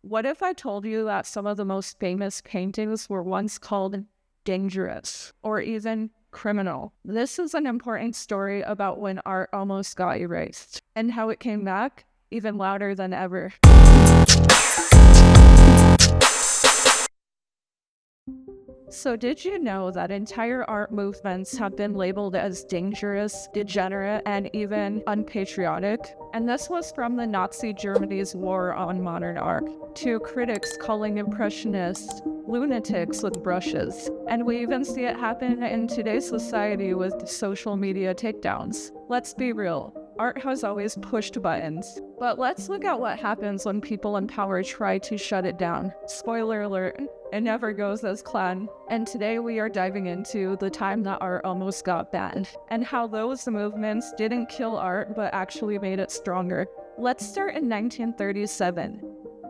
What if I told you that some of the most famous paintings were once called dangerous or even criminal? This is an important story about when art almost got erased and how it came back even louder than ever. So did you know that entire art movements have been labeled as dangerous, degenerate, and even unpatriotic? And this was from the Nazi Germany's war on modern art, to critics calling impressionists lunatics with brushes. And we even see it happen in today's society with social media takedowns. Let's be real. Art has always pushed buttons. But let's look at what happens when people in power try to shut it down. Spoiler alert, it never goes as planned. And today we are diving into the time that art almost got banned, and how those movements didn't kill art but actually made it stronger. Let's start in 1937.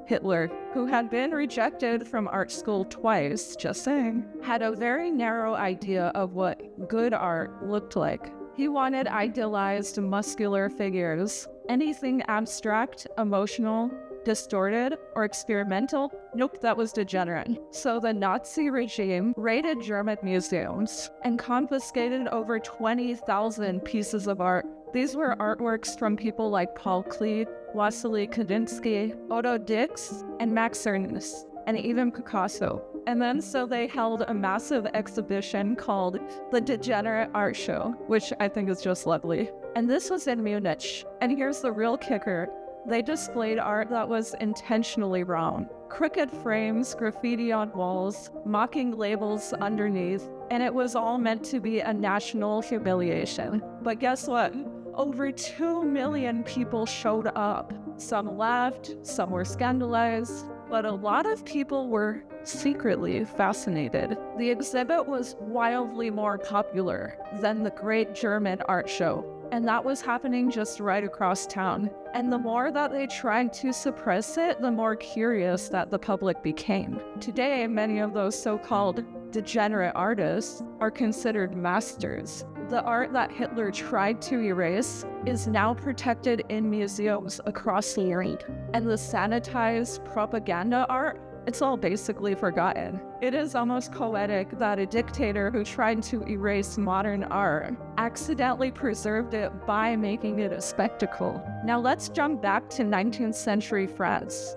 Hitler, who had been rejected from art school twice, just saying, had a very narrow idea of what good art looked like. He wanted idealized, muscular figures. Anything abstract, emotional, distorted, or experimental, nope, that was degenerate. So the Nazi regime raided German museums and confiscated over 20,000 pieces of art. These were artworks from people like Paul Klee, Wassily Kandinsky, Otto Dix, and Max Ernst, and even Picasso. And then so they held a massive exhibition called the Degenerate Art Show, which I think is just lovely. And this was in Munich. And here's the real kicker. They displayed art that was intentionally wrong. Crooked frames, graffiti on walls, mocking labels underneath, and it was all meant to be a national humiliation. But guess what? Over 2 million people showed up. Some laughed, some were scandalized, but a lot of people were secretly fascinated. The exhibit was wildly more popular than the Great German Art Show, and that was happening just right across town. And the more that they tried to suppress it, the more curious that the public became. Today, many of those so-called degenerate artists are considered masters. The art that Hitler tried to erase is now protected in museums across the world. And the sanitized propaganda art, it's all basically forgotten. It is almost poetic that a dictator who tried to erase modern art accidentally preserved it by making it a spectacle. Now let's jump back to 19th century France,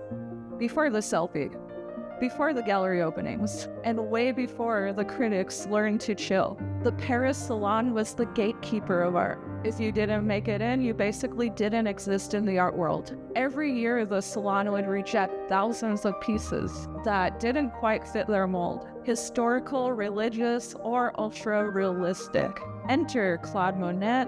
before the selfie, before the gallery openings, and way before the critics learned to chill. The Paris Salon was the gatekeeper of art. If you didn't make it in, you basically didn't exist in the art world. Every year, the Salon would reject thousands of pieces that didn't quite fit their mold. Historical, religious, or ultra-realistic. Enter Claude Monet,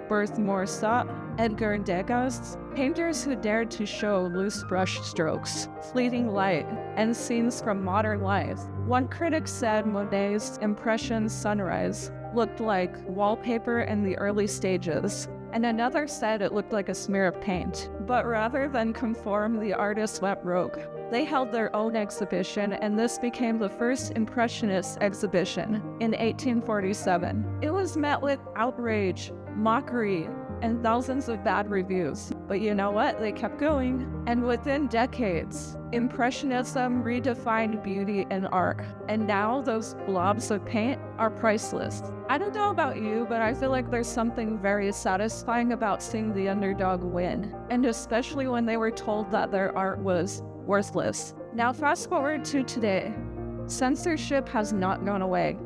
Berthe Morisot, Edgar Degas, painters who dared to show loose brush strokes, fleeting light, and scenes from modern life. One critic said Monet's Impressions Sunrise looked like wallpaper in the early stages, and another said it looked like a smear of paint. But rather than conform, the artists went rogue. They held their own exhibition, and this became the first Impressionist exhibition in 1847. It was met with outrage, mockery, and thousands of bad reviews. But you know what? They kept going. And within decades, Impressionism redefined beauty in art. And now those blobs of paint are priceless. I don't know about you, but I feel like there's something very satisfying about seeing the underdog win. And especially when they were told that their art was worthless. Now fast forward to today. Censorship has not gone away,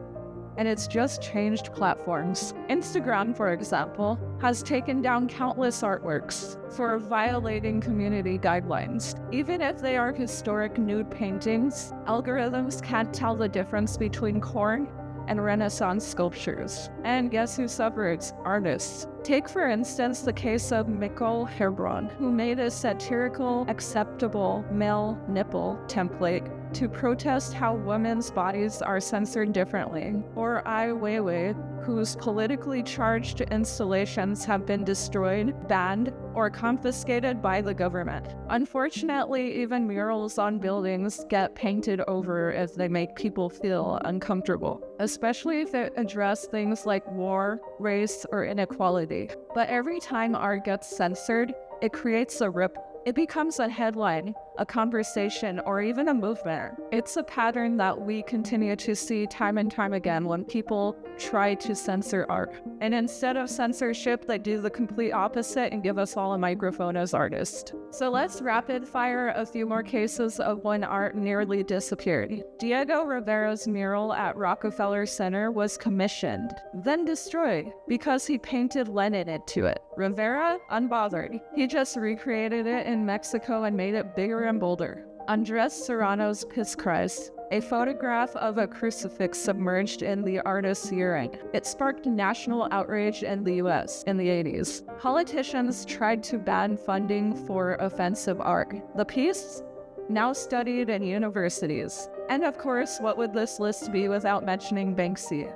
and it's just changed platforms. Instagram, for example, has taken down countless artworks for violating community guidelines. Even if they are historic nude paintings, algorithms can't tell the difference between corn and Renaissance sculptures. And guess who suffers? Artists. Take, for instance, the case of Mikkel Herbrand, who made a satirical, acceptable male nipple template to protest how women's bodies are censored differently, or Ai Weiwei, whose politically charged installations have been destroyed, banned, or confiscated by the government. Unfortunately, even murals on buildings get painted over if they make people feel uncomfortable, especially if they address things like war, race, or inequality. But every time art gets censored, it creates a ripple. It becomes a headline, a conversation, or even a movement. It's a pattern that we continue to see time and time again when people try to censor art. And instead of censorship, they do the complete opposite and give us all a microphone as artists. So let's rapid fire a few more cases of when art nearly disappeared. Diego Rivera's mural at Rockefeller Center was commissioned, then destroyed, because he painted Lenin into it. Rivera, unbothered. He just recreated it in Mexico and made it bigger and bolder. Andres Serrano's Piss Christ, a photograph of a crucifix submerged in the artist's urine. It sparked national outrage in the US in the 80s. Politicians tried to ban funding for offensive art. The piece? Now studied in universities. And of course, what would this list be without mentioning Banksy?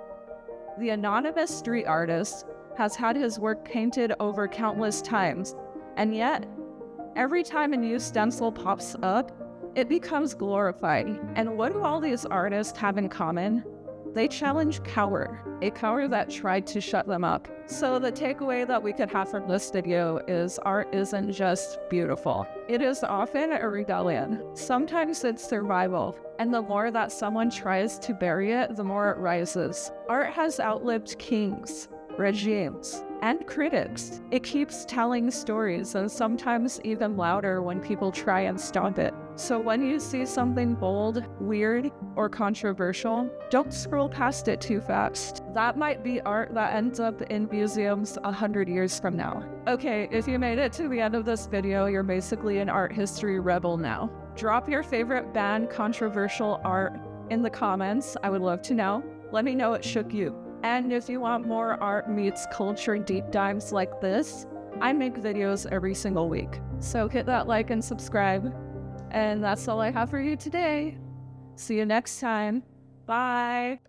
The anonymous street artist has had his work painted over countless times, and yet, every time a new stencil pops up, it becomes glorified. And what do all these artists have in common? They challenge power, a power that tried to shut them up. So the takeaway that we could have from this video is art isn't just beautiful. It is often a rebellion. Sometimes it's survival. And the more that someone tries to bury it, the more it rises. Art has outlived kings, regimes, and critics. It keeps telling stories, and sometimes even louder when people try and stop it. So when you see something bold, weird, or controversial, don't scroll past it too fast. That might be art that ends up in museums 100 years from now. Okay, if you made it to the end of this video, you're basically an art history rebel now. Drop your favorite banned controversial art in the comments. I would love to know. Let me know it shook you. And if you want more art meets culture deep dives like this, I make videos every single week. So hit that like and subscribe. And that's all I have for you today. See you next time. Bye.